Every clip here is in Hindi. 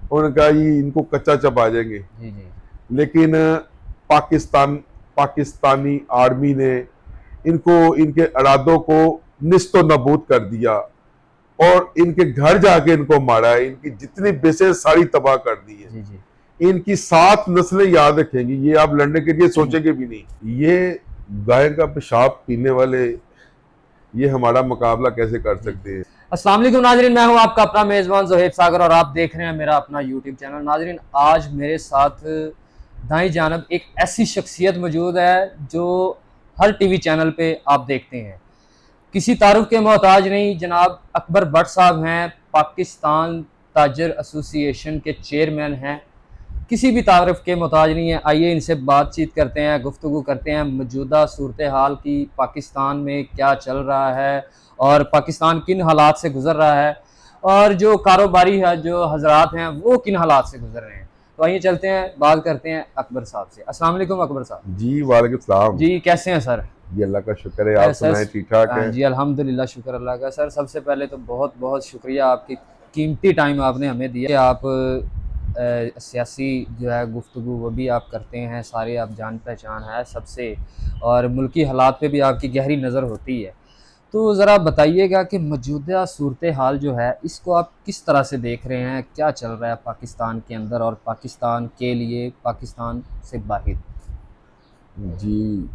उन्होंने कहा ये इनको कच्चा चबा जाएंगे। जी जी लेकिन पाकिस्तानी आर्मी ने इनको, इनके इरादों को निस्तो नबूद कर दिया और इनके घर जाके इनको मारा है। इनकी जितनी बेसेस सारी तबाह कर दी है। जी जी इनकी 7 नस्लें याद रखेंगी, ये आप लड़ने के लिए सोचेंगे भी नहीं। ये गाय का पेशाब पीने वाले ये हमारा मुकाबला कैसे कर जी सकते हैं। अस्सलाम वालेकुम नाजरीन, मैं हूं आपका अपना मेज़बान ज़ोहैब सागर और आप देख रहे हैं मेरा अपना यूट्यूब चैनल। नाजरीन, आज मेरे साथ दाईं जानब एक ऐसी शख्सियत मौजूद है जो हर टीवी चैनल पे आप देखते हैं। किसी तारुफ के मोहताज नहीं, जनाब अकबर भट्ट साहब हैं, पाकिस्तान ताजर एसोसिएशन के चेयरमैन हैं। किसी भी तारफ़ के मोहताज नहीं है। आइए इनसे बातचीत करते हैं, गुफ्तगू करते हैं मौजूदा सूरत हाल की, पाकिस्तान में क्या चल रहा है और पाकिस्तान किन हालात से गुज़र रहा है और जो कारोबारी है, जो हजरात हैं, वो किन हालात से गुज़र रहे हैं। तो आइए चलते हैं, बात करते हैं अकबर साहब से। अस्सलाम वालेकुम अकबर साहब। जी वालेकुम सलाम। जी कैसे हैं सर? जी अल्लाह का शुक्र है, आप सर सुनाएं ठीक ठाक हाँ है। जी, अल्हम्दुलिल्लाह, शुक्र अल्लाह का। सर सबसे पहले तो बहुत बहुत शुक्रिया, आपकी कीमती टाइम आपने हमें दिया कि आप सियासी जो है गुफ्तगू वो भी आप करते हैं, सारे आप जान पहचान है सबसे, और मुल्की हालात पे भी आपकी गहरी नज़र होती है। तो ज़रा बताइएगा कि मौजूदा सूरत हाल जो है इसको आप किस तरह से देख रहे हैं, क्या चल रहा है पाकिस्तान के अंदर और पाकिस्तान के लिए, पाकिस्तान से बाहर? जी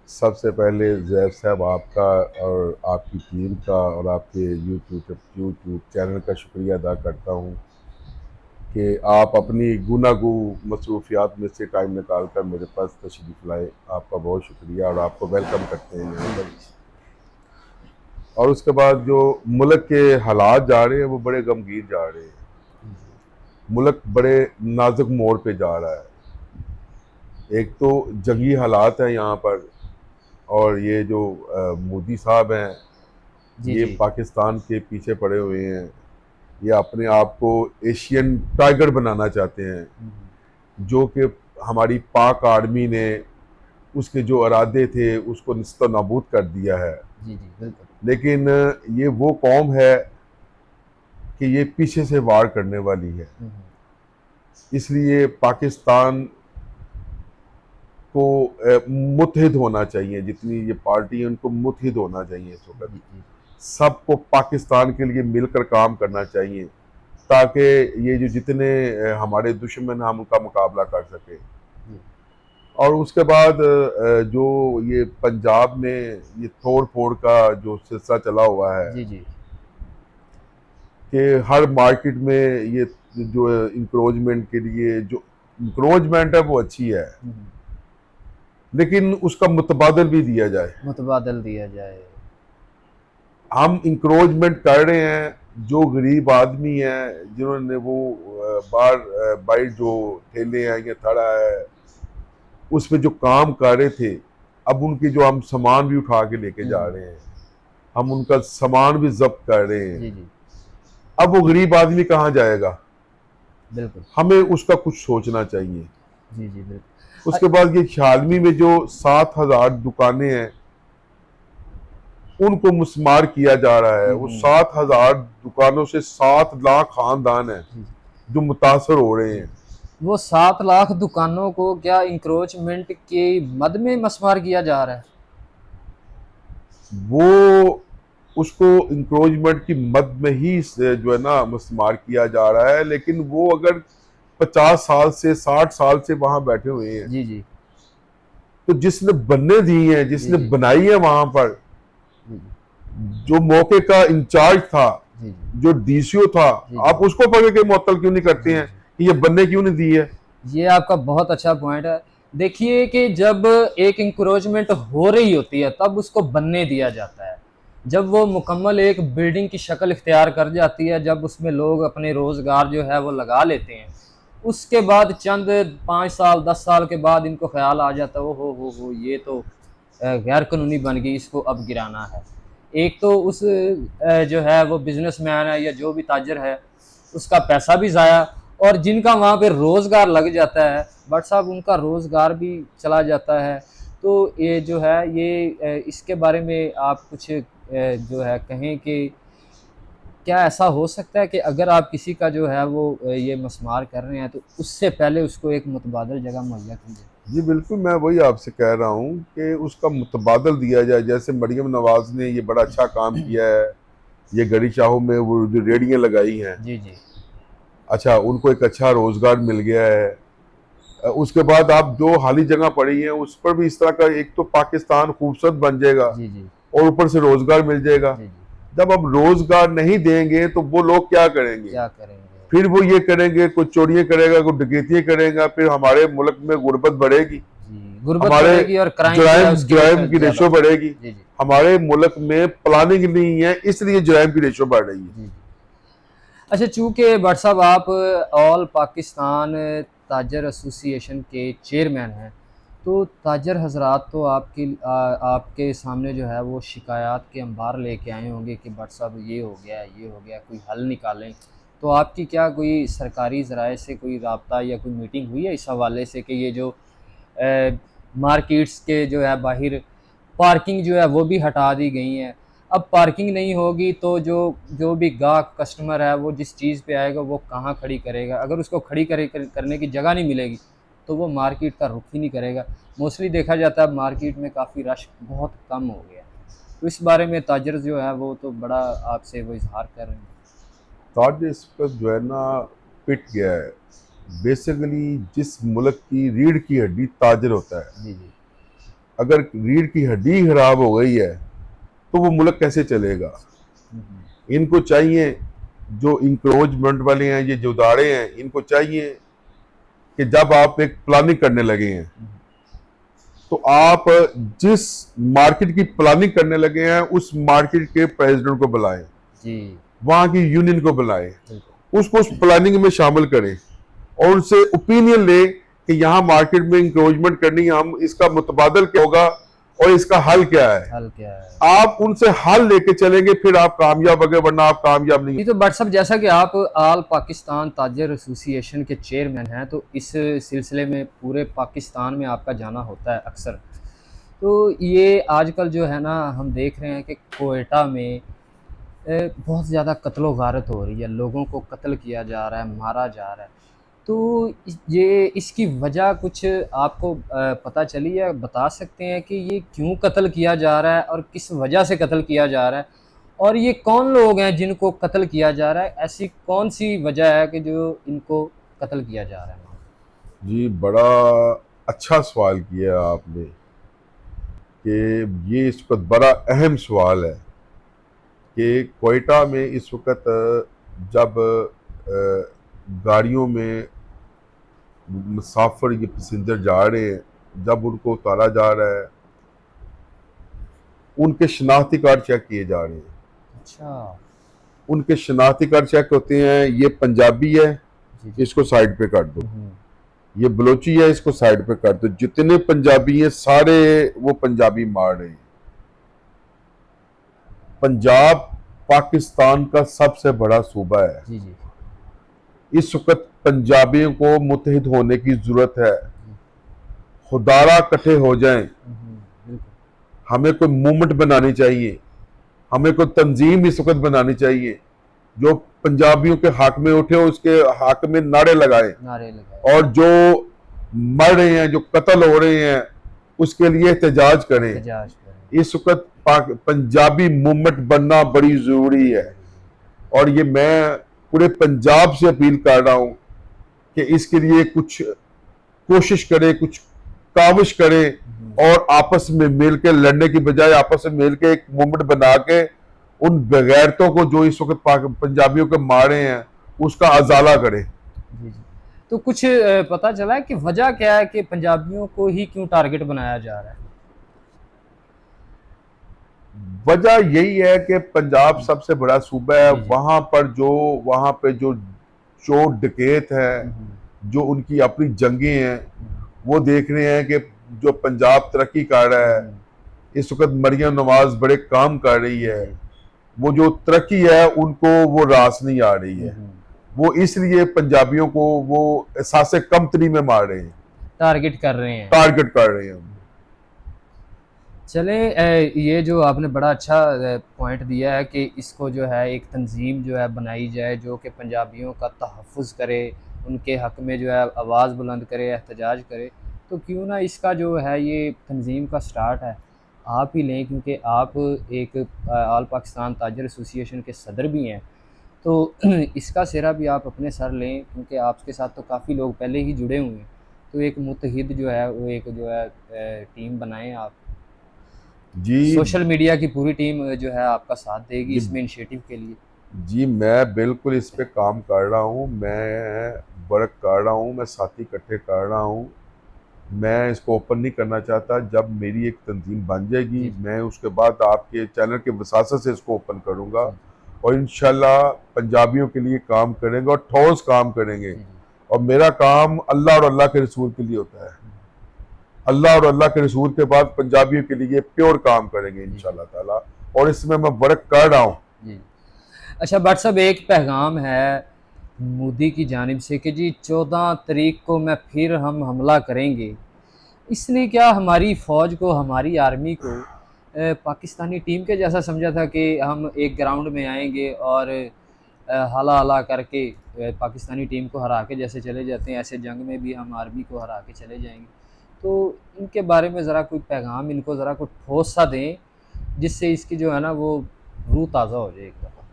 सबसे पहले जैब साहब आपका और आपकी टीम का और आपके यूट्यूब चैनल का शुक्रिया अदा करता हूँ कि आप अपनी गुनागू मसरूफियात में से टाइम निकाल कर मेरे पास तशरीफ़ लाए। आपका बहुत शुक्रिया और आपको वेलकम करते हैं यहाँ पर। और उसके बाद जो मुल्क के हालात जा रहे हैं वो बड़े गमगीन जा रहे हैं। मुल्क बड़े नाजुक मोड़ पे जा रहा है। एक तो जंगी हालात हैं यहाँ पर, और ये जो मोदी साहब हैं जी ये जी पाकिस्तान के पीछे पड़े हुए हैं। ये अपने आप को एशियन टाइगर बनाना चाहते हैं, जो कि हमारी पाक आर्मी ने उसके जो इरादे थे उसको निस्तो नाबूद कर दिया है। जी जी बिल्कुल। लेकिन ये वो कौम है कि ये पीछे से वार करने वाली है। इसलिए पाकिस्तान को मुत्हिद होना चाहिए, जितनी ये पार्टी है उनको मुत्हिद होना चाहिए इस वक्त। जी जी सबको पाकिस्तान के लिए मिलकर काम करना चाहिए ताकि ये जो जितने हमारे दुश्मन हम उनका मुकाबला कर सके। जी और उसके बाद जो ये पंजाब में ये तोड़ फोड़ का जो सिलसिला चला हुआ है जी जी कि हर मार्केट में ये जो इंक्रोचमेंट के लिए जो इंक्रोचमेंट है वो अच्छी है, लेकिन उसका मुतबादल भी दिया जाए। मुतबादल दिया जाए। हम इंक्रोचमेंट कर रहे हैं, जो गरीब आदमी हैं जिन्होंने वो बार बाइट जो ठेले हैं या थड़ा है उसमें जो काम कर रहे थे, अब उनकी जो हम सामान भी उठा के लेके जा रहे हैं, हम उनका सामान भी जब्त कर रहे हैं। जी जी अब वो गरीब आदमी कहाँ जाएगा? बिल्कुल। हमें उसका कुछ सोचना चाहिए। जी जी बिल्कुल। उसके बाद ये शालमी में जो 7,000 दुकानें हैं उनको मुस्मार किया जा रहा है। वो 7,000 दुकानों से 7 लाख खानदान हैं जो मुतासर हो रहे हैं। वो 7 लाख दुकानों को क्या इंक्रोचमेंट के मद में मस्मार किया जा रहा है? वो उसको इंक्रोचमेंट की मद में ही जो है ना मुस्मार किया जा रहा है, लेकिन वो अगर 50 साल से 60 साल से वहां बैठे हुए हैं जी जी तो जिसने बनने दी हैं, जी जिसने जी बनाई है वहां पर, जी जो मौके का इंचार्ज था, जी जो डीसीओ था, जी आप उसको पकड़ के मुअत्तल क्यों नहीं करते जी हैं जी कि ये बनने क्यों नहीं दी है? ये आपका बहुत अच्छा पॉइंट है। देखिए कि जब एक इंक्रोचमेंट हो रही होती है तब उसको बनने दिया जाता है। जब वो मुकम्मल एक बिल्डिंग की शक्ल इख्तियार कर जाती है, जब उसमें लोग अपने रोज़गार जो है वो लगा लेते हैं, उसके बाद चंद 5 साल 10 साल के बाद इनको ख्याल आ जाता है, ओ हो ये तो गैर कानूनी बन गई, इसको अब गिराना है। एक तो उस जो है वो बिजनेसमैन है या जो भी ताजर है उसका पैसा भी ज़ाया, और जिनका वहाँ पे रोज़गार लग जाता है बट साहब उनका रोज़गार भी चला जाता है। तो ये जो है ये इसके बारे में आप कुछ जो है कहें कि क्या ऐसा हो सकता है कि अगर आप किसी का जो है वो ये मस्मार कर रहे हैं तो उससे पहले उसको एक मुतबादल जगह मुहैया कीजिए? जी बिल्कुल, मैं वही आपसे कह रहा हूँ कि उसका मुतबादल दिया जाए। जैसे मरियम नवाज ने ये बड़ा अच्छा काम किया है, ये गड़ी चाहो में वो जो रेडियाँ लगाई हैं, जी जी अच्छा उनको एक अच्छा रोजगार मिल गया है। उसके बाद आप जो खाली जगह पड़ी है उस पर भी इस तरह का, एक तो पाकिस्तान खूबसूरत बन जाएगा जी जी और ऊपर से रोजगार मिल जाएगा। जी जी। जब अब रोजगार नहीं देंगे तो वो लोग क्या करेंगे? क्या करेंगे? फिर वो ये करेंगे, कोई चोरियां करेगा, कोई डकैतियां करेगा, फिर हमारे मुल्क में गुर्बत बढ़ेगी, जी, गुर्बत हमारे बढ़ेगी और क्राइम जो है जराइम उसकी जराइम की ज़्यादा रेशो बढ़ेगी। बढ़ेगी। जी जी हमारे मुल्क में प्लानिंग नहीं है, इसलिए जराइम की रेशो बढ़ रही है। जी जी। अच्छा, चूँकि भट्ट साहब आप ऑल पाकिस्तान ताजर एसोसिएशन के चेयरमैन हैं, तो ताजर हज़रात तो आपके सामने जो है वो शिकायत के अंबार लेके आए होंगे कि भट्ट साहब ये हो गया, ये हो गया, कोई हल निकालें। तो आपकी क्या कोई सरकारी ज़राए से कोई राब्ता या कोई मीटिंग हुई है इस हवाले से कि ये जो मार्केट्स के जो है बाहर पार्किंग जो है वो भी हटा दी गई है? अब पार्किंग नहीं होगी तो जो जो भी गाहक कस्टमर है वो जिस चीज़ पे आएगा वो कहाँ खड़ी करेगा? अगर उसको खड़ी करने की जगह नहीं मिलेगी तो वो मार्केट का रुख ही नहीं करेगा। मोस्टली देखा जाता है मार्केट में काफ़ी रश बहुत कम हो गया है। तो इस बारे में ताजर जो है वो तो बड़ा आपसे वो इज़हार कर रहे हैं। ताज इस पर जो है ना पिट गया है। बेसिकली जिस मुल्क की रीढ़ की हड्डी ताजर होता है, जी जी अगर रीढ़ की हड्डी खराब हो गई है तो वो मुल्क कैसे चलेगा? इनको चाहिए, जो इंक्रोचमेंट वाले हैं, ये जो दाड़े हैं, इनको चाहिए कि जब आप एक प्लानिंग करने लगे हैं तो आप जिस मार्केट की प्लानिंग करने लगे हैं उस मार्केट के प्रेसिडेंट को बुलाएं, जी वहां की यूनियन को बुलाएं, बिल्कुल। उसको उस प्लानिंग में शामिल करें और उनसे ओपिनियन लें कि यहाँ मार्केट में इंक्रोचमेंट करनी है, हम इसका मुतबादल क्या होगा और इसका हल क्या है। हल क्या है? आप उनसे हल लेके चलेंगे फिर आप कामयाब होंगे, वरना आप कामयाब नहीं। जी, तो भट्ट साहब जैसा कि आप आल पाकिस्तान ताजर एसोसिएशन के चेयरमैन हैं तो इस सिलसिले में पूरे पाकिस्तान में आपका जाना होता है अक्सर। तो ये आजकल जो है ना हम देख रहे हैं कि कोयटा में बहुत ज़्यादा कत्लो गारत हो रही है, लोगों को कत्ल किया जा रहा है, मारा जा रहा है। तो ये इसकी वजह कुछ आपको पता चली है, बता सकते हैं कि ये क्यों कत्ल किया जा रहा है और किस वजह से कत्ल किया जा रहा है? और ये कौन लोग हैं जिनको कत्ल किया जा रहा है? ऐसी कौन सी वजह है कि जो इनको कत्ल किया जा रहा है? जी बड़ा अच्छा सवाल किया आपने कि ये इस वक्त बड़ा अहम सवाल है कि कोयटा में इस वक्त जब गाड़ियों में मुसाफिर ये पैसेंजर जा रहे हैं, जब उनको उतारा जा रहा है, उनके शनाख्ती कार्ड चेक किए जा रहे हैं। अच्छा। उनके शनाख्ती कार्ड चेक होते हैं, ये पंजाबी है जी, जी। इसको साइड पे कर दो, हुँ, ये बलोची है इसको साइड पे कर दो, जितने पंजाबी हैं सारे वो पंजाबी मार रहे हैं। पंजाब पाकिस्तान का सबसे बड़ा सूबा है। जी, जी। इस वक्त पंजाबियों को मुत्तहिद होने की जरूरत है, जी। खुदारा इकट्ठे हो जाएं। बिल्कुल। हमें कोई मूवमेंट बनानी चाहिए, हमें कोई तंजीम इस वक्त बनानी चाहिए जो पंजाबियों के हक में उठे, उसके हक में नारे लगाए नारे लगाए। और जो मर रहे हैं, जो कत्ल हो रहे हैं, उसके लिए एहतजाज करें। एहतजाज करें। इस वक्त पंजाबी मूवमेंट बनना बड़ी जरूरी है और ये मैं पूरे पंजाब से अपील कर रहा हूं कि इसके लिए कुछ कोशिश करें, कुछ काविश करें और आपस में मिलकर लड़ने की बजाय आपस में मिलकर एक मूवमेंट बना के उन बेगैरतों को जो इस वक्त पंजाबियों के मारे हैं उसका अजाला करें। जी, जी। तो कुछ पता चला है कि वजह क्या है कि पंजाबियों को ही क्यों टारगेट बनाया जा रहा है? वजह यही है कि पंजाब सबसे बड़ा सूबा है, जी, जी। वहां पे जो चोर डकैत हैं, हुँ, हुँ। जो उनकी अपनी जंगें हैं, वो देख रहे हैं कि जो पंजाब तरक्की कर रहा है, इस वक्त मरियम नवाज बड़े काम कर रही है, वो जो तरक्की है उनको वो रास नहीं आ रही है, वो इसलिए पंजाबियों को वो एहसास कमतरी में मार रहे हैं, टारगेट कर रहे हैं। टारगेट कर रहे हैं। चले ये जो आपने बड़ा अच्छा पॉइंट दिया है कि इसको जो है एक तंजीम जो है बनाई जाए जो कि पंजाबियों का तहफ़्फ़ुज़ करे, उनके हक़ में जो है आवाज़ बुलंद करे, एहतजाज करे। तो क्यों ना इसका जो है ये तंजीम का स्टार्ट है, आप ही लें, क्योंकि आप एक ऑल पाकिस्तान ताजर एसोसिएशन के सदर भी हैं। तो इसका सिरा भी आप अपने सर लें, क्योंकि आपके साथ तो काफ़ी लोग पहले ही जुड़े हुए हैं। तो एक मुत्तहिद जो है वो एक जो है टीम बनाएँ आप। जी सोशल मीडिया की पूरी टीम जो है आपका साथ देगी जी इसमें इनिशिएटिव के लिए। जी, मैं बिल्कुल इस पे काम कर रहा हूँ, मैं वर्क कर रहा हूँ, मैं साथी इकट्ठे कर रहा हूँ। मैं इसको ओपन नहीं करना चाहता। जब मेरी एक तंजीम बन जाएगी, जी, जी। मैं उसके बाद आपके चैनल के वसासत से इसको ओपन करूँगा जी, जी। और इंशाल्लाह पंजाबियों के लिए काम करेंगे और ठोस काम करेंगे। जी, जी। और मेरा काम अल्लाह और अल्लाह के रसूल के लिए होता है। हुँ, अल्लाह और अल्लाह के रसूल के बाद पंजाबियों के लिए प्योर काम करेंगे जी, जी। इंशाल्लाह ताला, और इसमें मैं वर्क कर रहा हूँ। जी। अच्छा भट्ट साहब, एक पैगाम है मोदी की जानिब से कि जी 14 तारीख को मैं फिर हम हमला करेंगे। इसने क्या हमारी फ़ौज को, हमारी आर्मी को पाकिस्तानी टीम के जैसा समझा था कि हम एक ग्राउंड में आएँगे और हाला-हाला करके पाकिस्तानी टीम को हरा के जैसे चले जाते हैं, ऐसे जंग में भी हम आर्मी को हरा के चले जाएँगे। तो इनके बारे में ज़रा कोई पैगाम इनको ज़रा कुछ ठोस सा दें, जिससे इसकी जो है ना वो रूह ताज़ा हो जाए एक दफ़ा।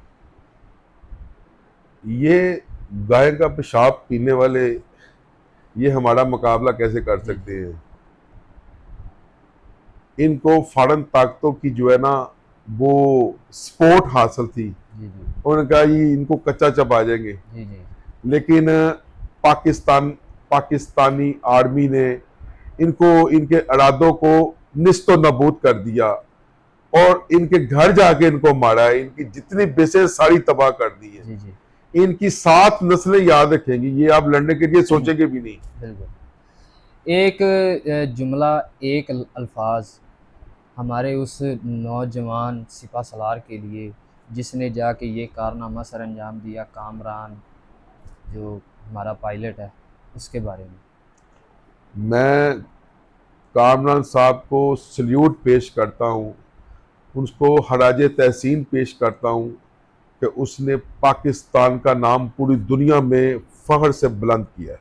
ये गाय का पेशाब पीने वाले ये हमारा मुकाबला कैसे कर जी, सकते हैं? इनको फौरन ताकतों की जो है ना वो स्पोर्ट हासिल थी। जी, जी। उन्होंने कहा ये इनको कच्चा चबा जाएंगे, जी, जी। लेकिन पाकिस्तानी आर्मी ने इनको इनके इरादों को निस्तो नबूद कर दिया और इनके घर जाके इनको मारा है। इनकी जितनी बेसेस सारी तबाह कर दी है। जी, जी। इनकी 7 नस्लें याद रखेंगी, ये आप लड़ने के लिए सोचेंगे भी नहीं। बिल्कुल। एक जुमला, एक अल्फ़ाज़ हमारे उस नौजवान सिपह-सलार के लिए जिसने जाके ये कारनामा सरअंजाम दिया, कामरान जो हमारा पायलट है, उसके बारे में। मैं कामरान साहब को सल्यूट पेश करता हूँ, उसको खराज तहसीन पेश करता हूँ कि उसने पाकिस्तान का नाम पूरी दुनिया में फ़ख्र से बुलंद किया है।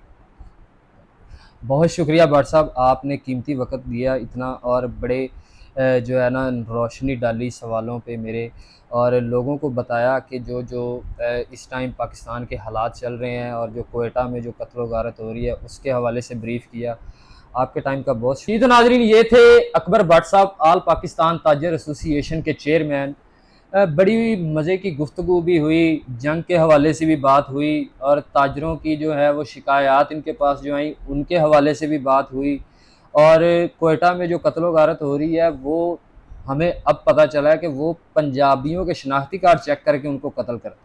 बहुत शुक्रिया भट्ट साहब, आपने कीमती वक़्त दिया इतना और बड़े जो है ना रोशनी डाली सवालों पे मेरे, और लोगों को बताया कि जो इस टाइम पाकिस्तान के हालात चल रहे हैं और जो क्वेटा में जो कत्ल व गारत हो रही है उसके हवाले से ब्रीफ़ किया। आपके टाइम का बहुत शुक्रिया। जी तो नाज़रीन, ये थे अकबर भट्ट साहब, ऑल पाकिस्तान ताजर एसोसिएशन के चेयरमैन। बड़ी मज़े की गुफ्तगू भी हुई, जंग के हवाले से भी बात हुई और ताजरों की जो है वो शिकायत इनके पास जो आई उनके हवाले से भी बात हुई, और क्वेटा में जो कत्ल गारत हो रही है वो हमें अब पता चला है कि वो पंजाबियों के शनाख्ती कार्ड चेक करके उनको कत्ल करते हैं।